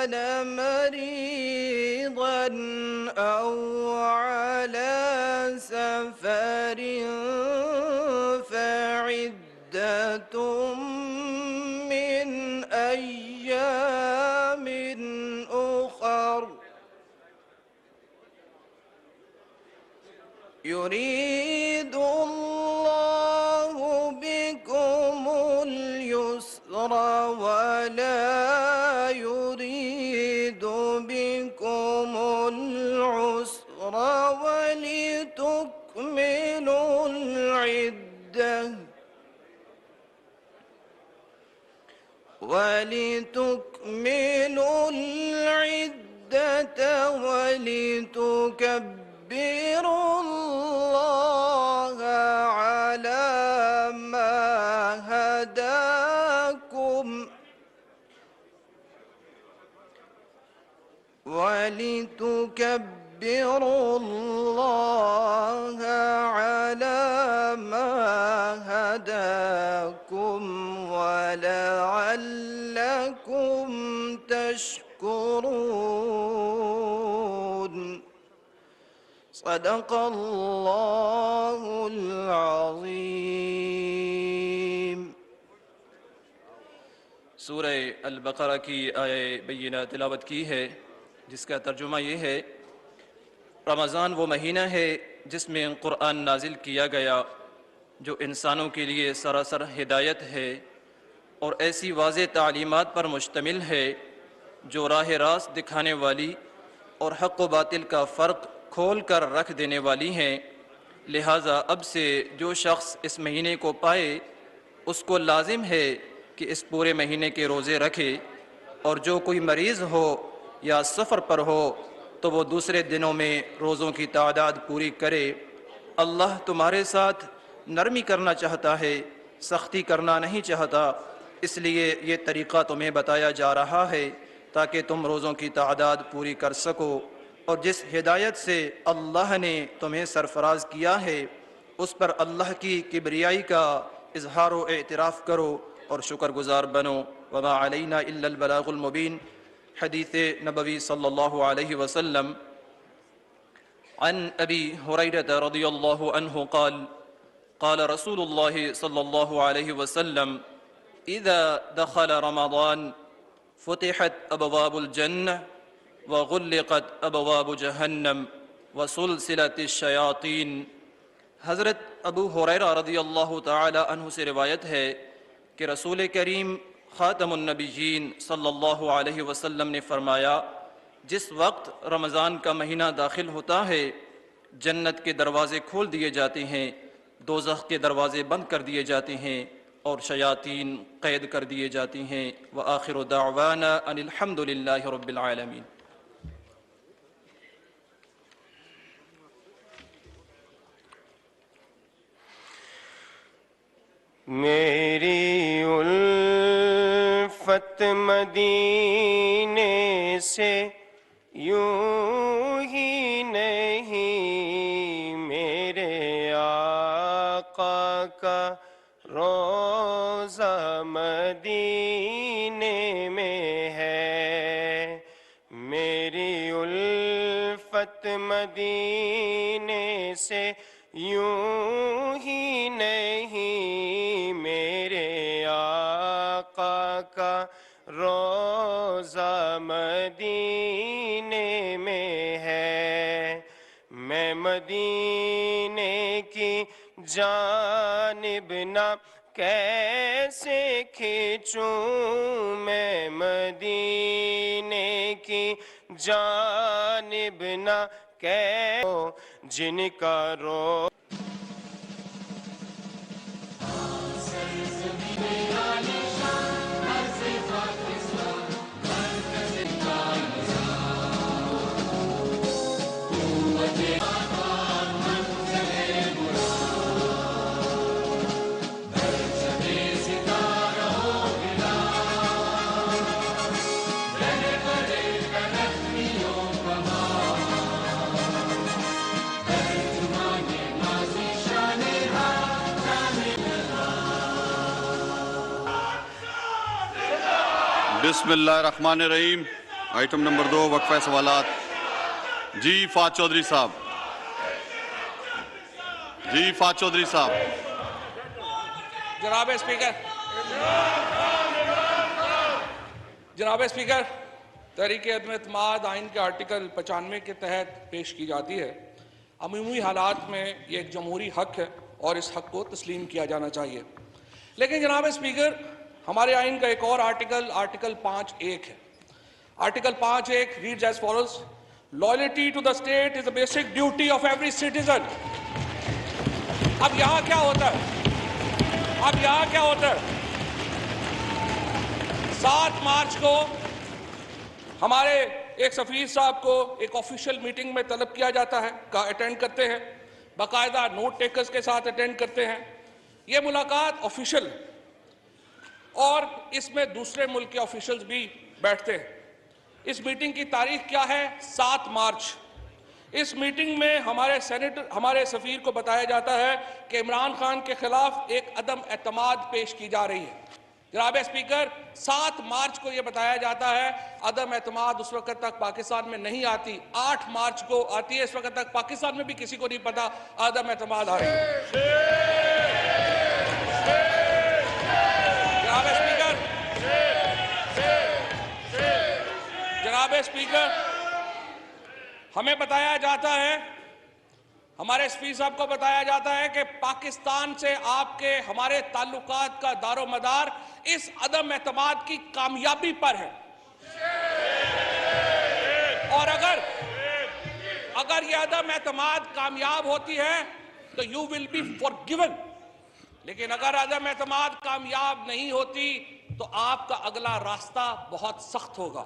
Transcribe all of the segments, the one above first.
كان مريضا أو على سفر فعدة من أيام أخر يريد الله بكم اليسر ولا يريد بكم العسر ولتكملوا العدة ولتكبروا الله على ما هداكم ولتكبروا الله على ما هداكم ولعلكم تشكرون صدق اللہ العظیم۔ سورہ البقرہ کی آیہ بینہ تلاوت کی ہے، جس کا ترجمہ یہ ہے: رمضان وہ مہینہ ہے جس میں قرآن نازل کیا گیا، جو انسانوں کے لیے سراسر ہدایت ہے اور ایسی واضح تعلیمات پر مشتمل ہے جو راہ راست دکھانے والی اور حق و باطل کا فرق کھول کر رکھ دینے والی ہیں۔ لہٰذا اب سے جو شخص اس مہینے کو پائے اس کو لازم ہے کہ اس پورے مہینے کے روزے رکھے، اور جو کوئی مریض ہو یا سفر پر ہو تو وہ دوسرے دنوں میں روزوں کی تعداد پوری کرے۔ اللہ تمہارے ساتھ نرمی کرنا چاہتا ہے، سختی کرنا نہیں چاہتا، اس لیے یہ طریقہ تمہیں بتایا جا رہا ہے تاکہ تم روزوں کی تعداد پوری کر سکو، اور جس ہدایت سے اللہ نے تمہیں سرفراز کیا ہے اس پر اللہ کی کبریائی کا اظہار و اعتراف کرو اور شکر گزار بنو۔ وما علینا الا البلاغ المبین۔ حدیث نبوی صلی اللہ علیہ وسلم۔ عن ابی ہریرہ رضی اللہ عنہ قال قال رسول اللہ صلی اللہ علیہ وسلم: اذا دخل رمضان فتحت ابواب الجنہ وغلقت ابواب جہنم وسلسلت الشیاطین۔ حضرت ابو ہریرہ رضی اللہ تعالی عنہ سے روایت ہے کہ رسول کریم خاتم النبیین صلی اللہ علیہ وسلم نے فرمایا: جس وقت رمضان کا مہینہ داخل ہوتا ہے جنت کے دروازے کھول دیے جاتے ہیں، دوزخ کے دروازے بند کر دیے جاتے ہیں اور شیاطین قید کر دیے جاتی ہیں۔ وآخر دعوانا ان الحمد للہ رب العالمین۔ میری الفت مدینے سے یوں ہی نہیں، میرے آقا کا روضہ مدینے میں ہے۔ میری الفت مدینے سے یوں ہی نہیں، میرے آقا کا روضہ مدینے میں ہے۔ میں مدینے کی جانب نہ کیسے کھینچوں، میں مدینے کی جانب نہ جن کا رو بسم اللہ الرحمن الرحیم۔ آئٹم نمبر 2 وقفہ سوالات. جی فات چودھری صاحب. جی فات چودھری صاحب. جناب اسپیکر تحریک عدم اعتماد آئین کے آرٹیکل 95 کے تحت پیش کی جاتی ہے. عمومی حالات میں یہ ایک جمہوری حق ہے اور اس حق کو تسلیم کیا جانا چاہیے. لیکن جناب اسپیکر ہمارے آئین کا ایک اور آرٹیکل 5(1) ہے. Article 5(1) reads as follows: Loyalty to the state is a basic duty of every citizen. اب یہاں کیا ہوتا ہے 7 مارچ کو ہمارے ایک سفیر صاحب کو ایک آفیشیل میٹنگ میں طلب کیا جاتا ہے، اٹینڈ کرتے ہیں، باقاعدہ نوٹ ٹیکرز کے ساتھ اٹینڈ کرتے ہیں. یہ ملاقات آفیشیل اور اس میں دوسرے ملک کے آفیشلز بھی بیٹھتے ہیں. اس میٹنگ کی تاریخ کیا ہے؟ 7 مارچ. اس میٹنگ میں ہمارے سفیر کو بتایا جاتا ہے کہ عمران خان کے خلاف ایک عدم اعتماد پیش کی جا رہی ہے. جناب اسپیکر 7 مارچ کو یہ بتایا جاتا ہے. عدم اعتماد اس وقت تک پاکستان میں نہیں آتی، 8 مارچ کو آتی ہے. اس وقت تک پاکستان میں بھی کسی کو نہیں پتا عدم اعتماد آ رہی ہے. جناب اسپیکر ہمیں بتایا جاتا ہے، ہمارے سفیر صاحب کو بتایا جاتا ہے کہ پاکستان سے ہمارے تعلقات کا دار و مدار اس عدم اعتماد کی کامیابی پر ہے. اور اگر یہ عدم اعتماد کامیاب ہوتی ہے تو you will be forgiven. لیکن اگر عدم اعتماد کامیاب نہیں ہوتی تو آپ کا اگلا راستہ بہت سخت ہوگا.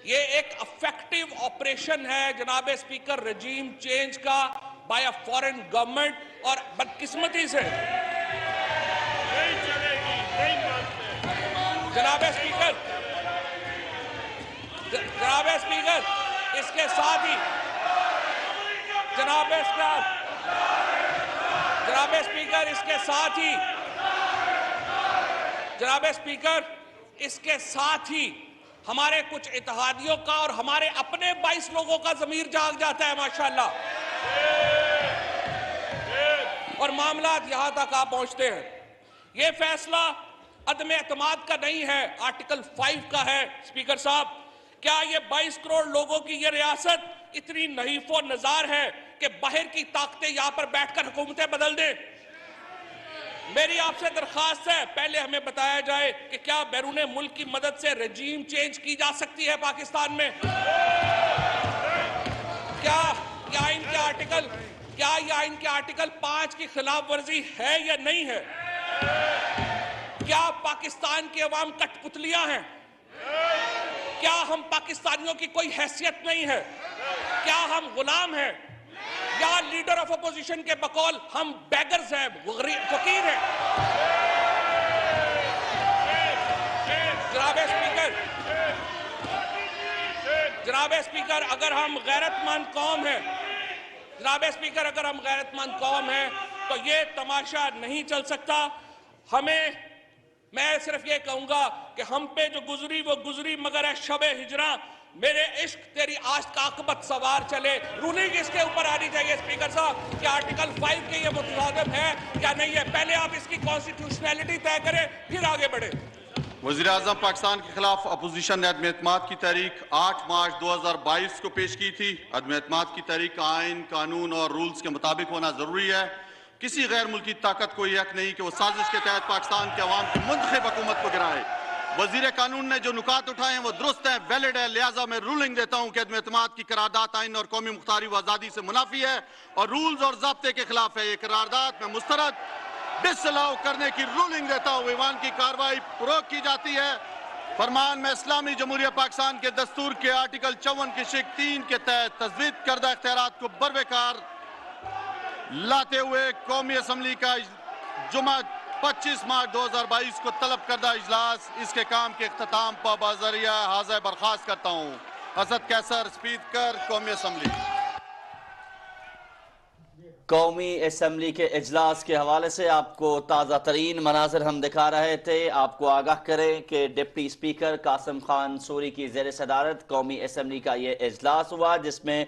یہ ایک افیکٹو آپریشن ہے جناب اسپیکر رجیم چینج کا بائی اے فورن گورنمنٹ، اور بدقسمتی سے جناب اسپیکر اس کے ساتھ ہی جناب اسپیکر اس کے ساتھ ہی ہمارے کچھ اتحادیوں کا اور ہمارے اپنے 22 لوگوں کا ضمیر جاگ جاتا ہے ماشاءاللہ. اور معاملات یہاں تک آپ پہنچتے ہیں. یہ فیصلہ عدم اعتماد کا نہیں ہے، آرٹیکل 5 کا ہے. اسپیکر صاحب کیا یہ 22 کروڑ لوگوں کی یہ ریاست اتنی نحیف و نزار ہے کہ باہر کی طاقتیں یہاں پر بیٹھ کر حکومتیں بدل دیں؟ میری آپ سے درخواست ہے پہلے ہمیں بتایا جائے کہ کیا بیرون ملک کی مدد سے رجیم چینج کی جا سکتی ہے پاکستان میں؟ کیا یہ آئین کے آرٹیکل 5 کی خلاف ورزی ہے یا نہیں ہے؟ کیا پاکستان کی عوام کٹ پتلیاں ہیں؟ کیا ہم پاکستانیوں کی کوئی حیثیت نہیں ہے؟ کیا ہم غلام ہیں؟ یا لیڈر آف اپوزیشن کے بقول ہم بیگرز ہیں، فقیر ہیں؟ جناب اسپیکر اگر ہم غیرت مند قوم ہیں تو یہ تماشا نہیں چل سکتا. میں صرف یہ کہوں گا کہ ہم پہ جو گزری وہ گزری، مگر ہے شب ہجراں میرے عشق تیری عاشق عاقبت سوار چلے. رولنگ اس کے اوپر آنی چاہیے اسپیکر صاحب کہ آرٹیکل 5 کے یہ متصادم ہے یا نہیں ہے. پہلے آپ اس کی کانسٹیٹیوشنلٹی طے کریں پھر آگے بڑھیں. وزیر اعظم پاکستان کے خلاف اپوزیشن نے عدم اعتماد کی تحریک 8 مارچ 2022 کو پیش کی تھی. عدم اعتماد کی تحریک آئین، قانون اور رولز کے مطابق ہونا ضروری ہے. کسی غیر ملکی طاقت کو یہ حق نہیں کہ وہ سازش کے تحت پاکستان کے عوام کی منتخب حکومت کو گرائے. وزیر قانون نے جو نکات اٹھائے ہیں وہ درست ہیں، ویلڈ ہے. لہٰذا میں رولنگ دیتا ہوں کہ عدم اعتماد کی قرارداد آئین اور قومی مختاری و آزادی سے منافی ہے اور رولز اور ضابطے کے خلاف ہے. یہ قرارداد میں مسترد ڈسالاؤ کرنے کی رولنگ دیتا ہوں. ایوان کی کارروائی فروغ کی جاتی ہے. فرمان میں اسلامی جمہوریہ پاکستان کے دستور کے آرٹیکل 54 کی شق 3 کے تحت تجویز کردہ اختیارات کو بروقار لاتے ہوئے قومی اسمبلی کا جمعہ 25 مارچ 2022 کو طلب کردہ اجلاس اس کے کام کے اختتام پر بذریعہ حاضر برخاست کرتا ہوں. حضرت قیصر اسپیکر قومی اسمبلی. قومی اسمبلی کے اجلاس کے حوالے سے آپ کو تازہ ترین مناظر ہم دکھا رہے تھے. آپ کو آگاہ کریں کہ deputy speaker Qasim Khan sorry کی زیر صدارت قومی اسمبلی کا یہ اجلاس ہوا، جس میں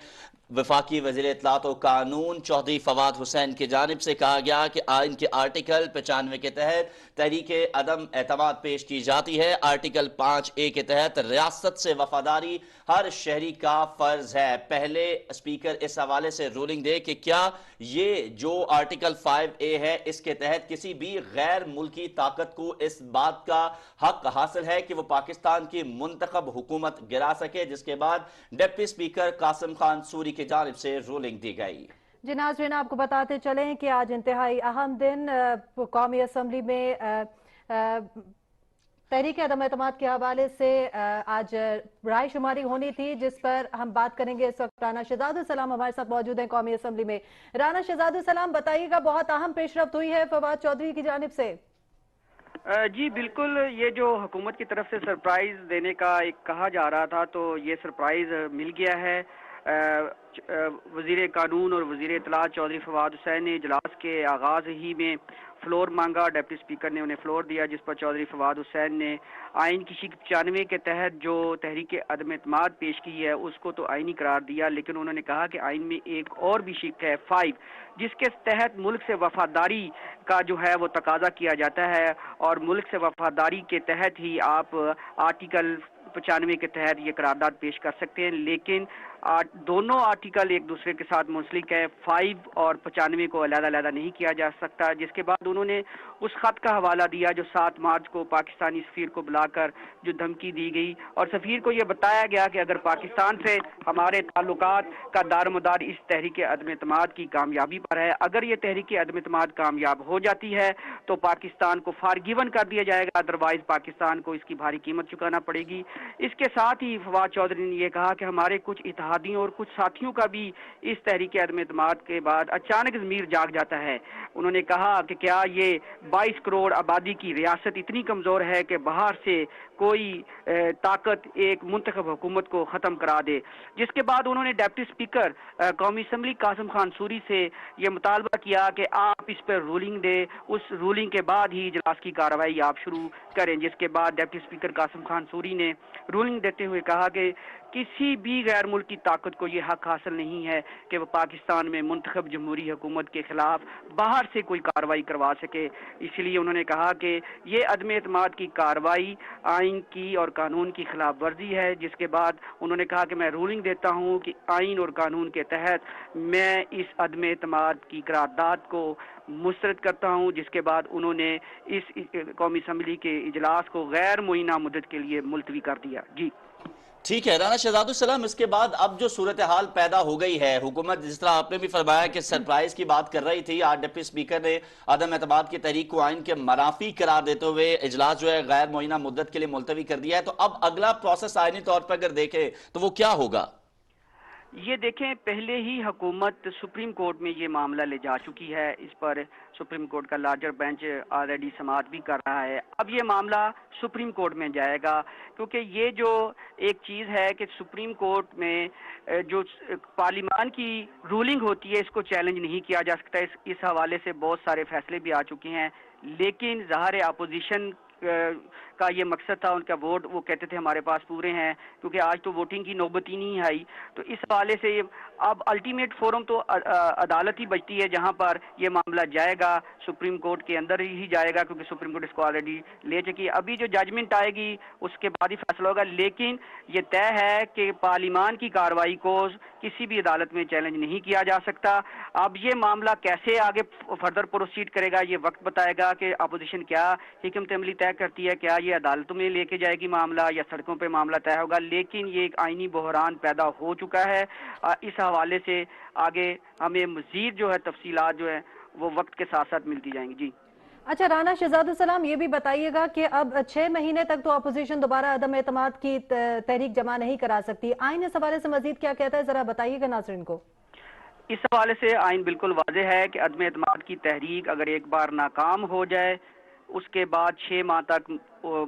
وفاقی وزیر اطلاعات و قانون چودھری فواد حسین کی جانب سے کہا گیا کہ آئین کے آرٹیکل 95 کے تحت تحریک عدم اعتماد پیش کی جاتی ہے. آرٹیکل 5A کے تحت ریاست سے وفاداری ہر شہری کا فرض ہے. پہلے اسپیکر اس حوالے سے رولنگ دے کہ کیا یہ جو آرٹیکل 5A ہے اس کے تحت کسی بھی غیر ملکی طاقت کو اس بات کا حق حاصل ہے کہ وہ پاکستان کی منتخب حکومت گرا سکے، جس کے بعد deputy speaker Qasim Khan sorry کی جانب سے رولنگ دی گئی. جی ناظرین، آپ کو بتاتے چلیں کہ آج انتہائی اہم دن قومی اسمبلی میں تحریک عدم اعتماد کے حوالے سے آج رائے شماری ہونی تھی، جس پر ہم بات کریں گے. اس وقت رانا شہزاد السلام ہمارے ساتھ موجود ہیں قومی اسمبلی میں. رانا شہزاد السلام، بتائیے گا، بہت اہم پیش رفت ہوئی ہے فواد چودھری کی جانب سے. جی بالکل، یہ جو حکومت کی طرف سے سرپرائز دینے کا ایک کہا جا رہا تھا تو یہ سرپرائز مل گیا ہے. وزیر قانون اور وزیر اطلاعات چودھری فواد حسین نے اجلاس کے آغاز ہی میں فلور مانگا. ڈپٹی اسپیکر نے انہیں فلور دیا، جس پر چودھری فواد حسین نے آئین کی شق 95 کے تحت جو تحریک عدم اعتماد پیش کی ہے اس کو تو آئینی قرار دیا، لیکن انہوں نے کہا کہ آئین میں ایک اور بھی شق ہے 5، جس کے تحت ملک سے وفاداری کا جو ہے وہ تقاضا کیا جاتا ہے، اور ملک سے وفاداری کے تحت ہی آپ آرٹیکل 95 کے تحت یہ قرارداد پیش کر سکتے ہیں. لیکن دونوں آرٹیکل ایک دوسرے کے ساتھ منسلک ہے، 5 اور 95 کو علیحدہ علیحدہ نہیں کیا جا سکتا. جس کے بعد انہوں نے اس خط کا حوالہ دیا جو 7 مارچ کو پاکستانی سفیر کو بلا کر جو دھمکی دی گئی، اور سفیر کو یہ بتایا گیا کہ اگر پاکستان سے ہمارے تعلقات کا دارمدار اس تحریک عدم اعتماد کی کامیابی پر ہے، اگر یہ تحریک عدم اعتماد کامیاب ہو جاتی ہے تو پاکستان کو فارگیون کر دیا جائے گا، ادروائز پاکستان کو اس کی بھاری قیمت چکانا پڑے گی. اس کے ساتھ ہی فواد چودھری نے یہ کہا کہ ہمارے کچھ اتحادیوں اور کچھ ساتھیوں کا بھی اس تحریک عدم اعتماد کے بعد اچانک ضمیر جاگ جاتا ہے. انہوں نے کہا کہ کیا یہ 22 کروڑ آبادی کی ریاست اتنی کمزور ہے کہ باہر سے کوئی طاقت ایک منتخب حکومت کو ختم کرا دے. جس کے بعد انہوں نے ڈپٹی اسپیکر قومی اسمبلی قاسم خان سوری سے یہ مطالبہ کیا کہ آپ اس پر رولنگ دے، اس رولنگ کے بعد ہی اجلاس کی کارروائی آپ شروع کریں. جس کے بعد deputy speaker Qasim Khan sorry نے رولنگ دیتے ہوئے کہا کہ کسی بھی غیر ملکی طاقت کو یہ حق حاصل نہیں ہے کہ وہ پاکستان میں منتخب جمہوری حکومت کے خلاف باہر سے کوئی کارروائی کروا سکے. اس لیے انہوں نے کہا کہ یہ عدم اعتماد کی کارروائی آئین کی اور قانون کی خلاف ورزی ہے. جس کے بعد انہوں نے کہا کہ میں رولنگ دیتا ہوں کہ آئین اور قانون کے تحت میں اس عدم اعتماد کی قرارداد کو مسترد کرتا ہوں. جس کے بعد انہوں نے اس قومی اسمبلی کے اجلاس کو غیر معینہ مدت کے لیے ملتوی کر دیا. جی ٹھیک ہے رانا شہزاد السلام، اس کے بعد اب جو صورتحال پیدا ہو گئی ہے، حکومت جس طرح آپ نے بھی فرمایا کہ سرپرائز کی بات کر رہی تھی، آج ڈپٹی اسپیکر نے عدم اعتماد کی تحریک کو آئین کے منافی قرار دیتے ہوئے اجلاس جو ہے غیر معینہ مدت کے لیے ملتوی کر دیا ہے. تو اب اگلا پروسیس آئینی طور پر اگر دیکھیں تو وہ کیا ہوگا؟ یہ دیکھیں، پہلے ہی حکومت سپریم کورٹ میں یہ معاملہ لے جا چکی ہے. اس پر سپریم کورٹ کا لارجر بینچ آلریڈی سماعت بھی کر رہا ہے. اب یہ معاملہ سپریم کورٹ میں جائے گا، کیونکہ یہ جو ایک چیز ہے کہ سپریم کورٹ میں جو پارلیمان کی رولنگ ہوتی ہے اس کو چیلنج نہیں کیا جا سکتا. اس حوالے سے بہت سارے فیصلے بھی آ چکے ہیں، لیکن ظاہر اپوزیشن کا یہ مقصد تھا، ان کا ووٹ وہ کہتے تھے ہمارے پاس پورے ہیں، کیونکہ آج تو ووٹنگ کی نوبت ہی نہیں آئی. تو اس حوالے سے اب الٹیمیٹ فورم تو عدالت ہی بچتی ہے جہاں پر یہ معاملہ جائے گا، سپریم کورٹ کے اندر ہی جائے گا، کیونکہ سپریم کورٹ اس کو آلریڈی لے چکی ہے. ابھی جو ججمنٹ آئے گی اس کے بعد ہی فیصلہ ہوگا، لیکن یہ طے ہے کہ پارلیمان کی کارروائی کو کسی بھی عدالت میں چیلنج نہیں کیا جا سکتا. اب یہ معاملہ کیسے آگے فردر پروسیڈ کرے گا یہ وقت بتائے گا کہ اپوزیشن کیا حکمت عملی طے کرتی ہے، کیا یہ عدالتوں میں لے کے جائے گی معاملہ یا سڑکوں پہ معاملہ طے ہوگا. لیکن یہ ایک آئینی بحران پیدا ہو چکا ہے. اس حوالے سے آگے ہمیں مزید جو ہے تفصیلات جو ہے وہ وقت کے ساتھ ساتھ ملتی جائیں گی. جی اچھا رانا شہزاد السلام، یہ بھی بتائیے گا کہ اب 6 مہینے تک تو اپوزیشن دوبارہ عدم اعتماد کی تحریک جمع نہیں کرا سکتی. آئین اس حوالے سے مزید کیا کہتا ہے، ذرا بتائیے گا ناظرین کو. اس حوالے سے آئین بالکل واضح ہے کہ عدم اعتماد کی تحریک اگر ایک بار ناکام ہو جائے اس کے بعد 6 ماہ تک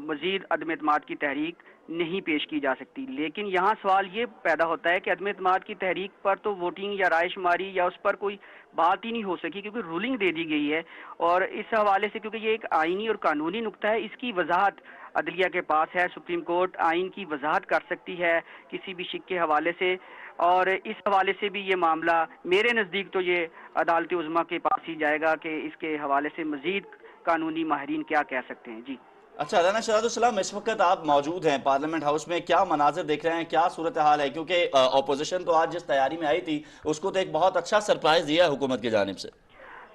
مزید عدم اعتماد کی تحریک نہیں پیش کی جا سکتی. لیکن یہاں سوال یہ پیدا ہوتا ہے کہ عدم اعتماد کی تحریک پر تو ووٹنگ یا رائے شماری یا اس پر کوئی بات ہی نہیں ہو سکی کیونکہ رولنگ دے دی گئی ہے. اور اس حوالے سے کیونکہ یہ ایک آئینی اور قانونی نقطہ ہے, اس کی وضاحت عدلیہ کے پاس ہے. سپریم کورٹ آئین کی وضاحت کر سکتی ہے کسی بھی شک کے حوالے سے, اور اس حوالے سے بھی یہ معاملہ میرے نزدیک تو یہ عدالت عظمیٰ کے پاس ہی جائے گا کہ اس کے حوالے سے مزید قانونی ماہرین کیا کہہ سکتے ہیں. جی اچھا رانا شہزاد السلام, اس وقت آپ موجود ہیں پارلیمنٹ ہاؤس میں, کیا مناظر دیکھ رہے ہیں, کیا صورتحال ہے؟ کیونکہ اپوزیشن تو آج جس تیاری میں آئی تھی اس کو تو ایک بہت اچھا سرپرائز دیا ہے حکومت کی جانب سے.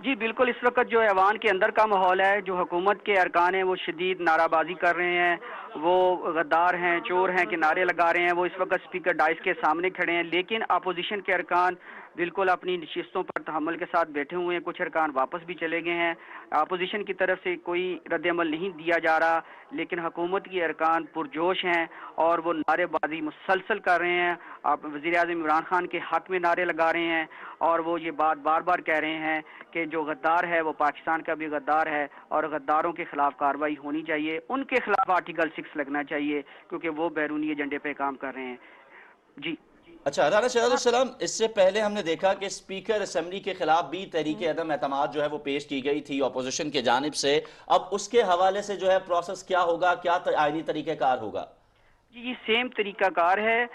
جی بالکل, اس وقت جو ایوان کے اندر کا ماحول ہے, جو حکومت کے ارکان ہیں وہ شدید نعرہ بازی کر رہے ہیں, وہ غدار ہیں, چور ہیں کہ نعرے لگا رہے ہیں. وہ اس وقت اسپیکر ڈائس کے سامنے کھڑے ہیں, لیکن اپوزیشن کے ارکان بالکل اپنی نشستوں پر تحمل کے ساتھ بیٹھے ہوئے ہیں. کچھ ارکان واپس بھی چلے گئے ہیں. اپوزیشن کی طرف سے کوئی رد عمل نہیں دیا جا رہا, لیکن حکومت کے ارکان پرجوش ہیں اور وہ نعرے بازی مسلسل کر رہے ہیں. آپ وزیر اعظم عمران خان کے حق میں نعرے لگا رہے ہیں, اور وہ یہ بات بار بار کہہ رہے ہیں کہ جو غدار ہے وہ پاکستان کا بھی غدار ہے, اور غداروں کے خلاف کارروائی ہونی چاہیے. ان کے خلاف آرٹیکل 6 لگنا چاہیے کیونکہ وہ بیرونی ایجنڈے پہ کام کر رہے ہیں. جی اچھا رانا شہزاد السلام, اس سے پہلے ہم نے دیکھا کہ اسپیکر اسمبلی کے خلاف بھی تحریک عدم اعتماد جو ہے وہ پیش کی گئی تھی اپوزیشن کے جانب سے. اب اس کے حوالے سے جو ہے پروسیس کیا ہوگا, کیا آئینی طریقہ کار ہوگا؟ جی سیم طریقہ کار ہے.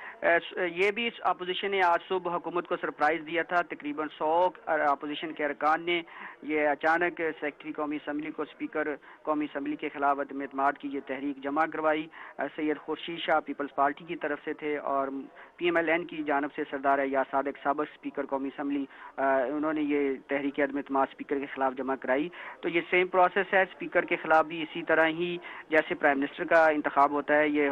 یہ بھی اپوزیشن نے آج صبح حکومت کو سرپرائز دیا تھا. تقریباً 100 اپوزیشن کے ارکان نے یہ اچانک سیکرٹری قومی اسمبلی کو اسپیکر قومی اسمبلی کے خلاف عدم اعتماد کی یہ تحریک جمع کروائی. سید خورشید شاہ پیپلز پارٹی کی طرف سے تھے, اور پی ایم ایل این کی جانب سے سردار ایاز صادق سابق اسپیکر قومی اسمبلی, انہوں نے یہ تحریک عدم اعتماد اسپیکر کے خلاف جمع کرائی. تو یہ سیم پروسیس ہے. اسپیکر کے خلاف بھی اسی طرح ہی جیسے پرائم منسٹر کا انتخاب ہوتا ہے, یہ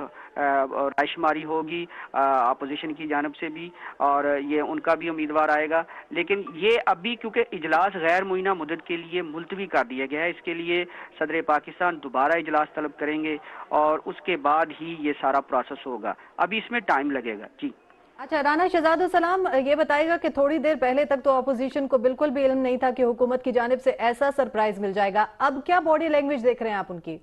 رائے شماری ہوگی اپوزیشن کی جانب سے بھی, اور یہ ان کا بھی امیدوار آئے گا. لیکن یہ ابھی کیونکہ اجلاس غیر معینہ مدت کے لیے ملتوی کر دیا گیا ہے, اس کے لیے صدر پاکستان دوبارہ اجلاس طلب کریں گے اور اس کے بعد ہی یہ سارا پروسیس ہوگا. ابھی اس میں ٹائم لگے گا. جی اچھا رانا شہزاد السلام, یہ بتائے گا کہ تھوڑی دیر پہلے تک تو اپوزیشن کو بالکل بھی علم نہیں تھا کہ حکومت کی جانب سے ایسا سرپرائز مل جائے گا, اب کیا باڈی لینگویج دیکھ رہے ہیں آپ ان کی؟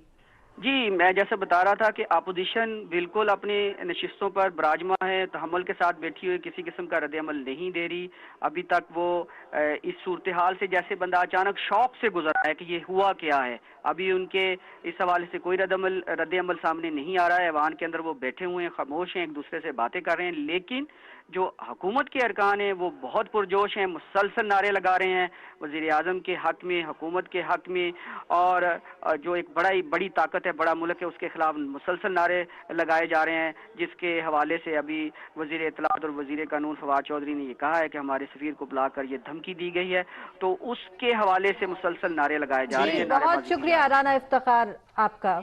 جی میں جیسے بتا رہا تھا کہ اپوزیشن بالکل اپنی نشستوں پر براجمہ ہے, تحمل کے ساتھ بیٹھی ہوئی, کسی قسم کا رد عمل نہیں دے رہی. ابھی تک وہ اس صورتحال سے جیسے بندہ اچانک شوق سے گزرا ہے کہ یہ ہوا کیا ہے, ابھی ان کے اس حوالے سے کوئی رد عمل سامنے نہیں آ رہا ہے. ایوان کے اندر وہ بیٹھے ہوئے ہیں, خاموش ہیں, ایک دوسرے سے باتیں کر رہے ہیں. لیکن جو حکومت کے ارکان ہیں وہ بہت پرجوش ہیں, مسلسل نعرے لگا رہے ہیں وزیر اعظم کے حق میں, حکومت کے حق میں, اور جو ایک بڑی طاقت ہے, بڑا ملک ہے, اس کے خلاف مسلسل نعرے لگائے جا رہے ہیں. جس کے حوالے سے ابھی وزیر اطلاعات اور وزیر قانون فواد چودھری نے یہ کہا ہے کہ ہمارے سفیر کو بلا کر یہ دھمکی دی گئی ہے. تو اس کے حوالے سے مسلسل نعرے لگائے جا رہے ہیں. بہت شکریہ رانا افتخار آپ کا.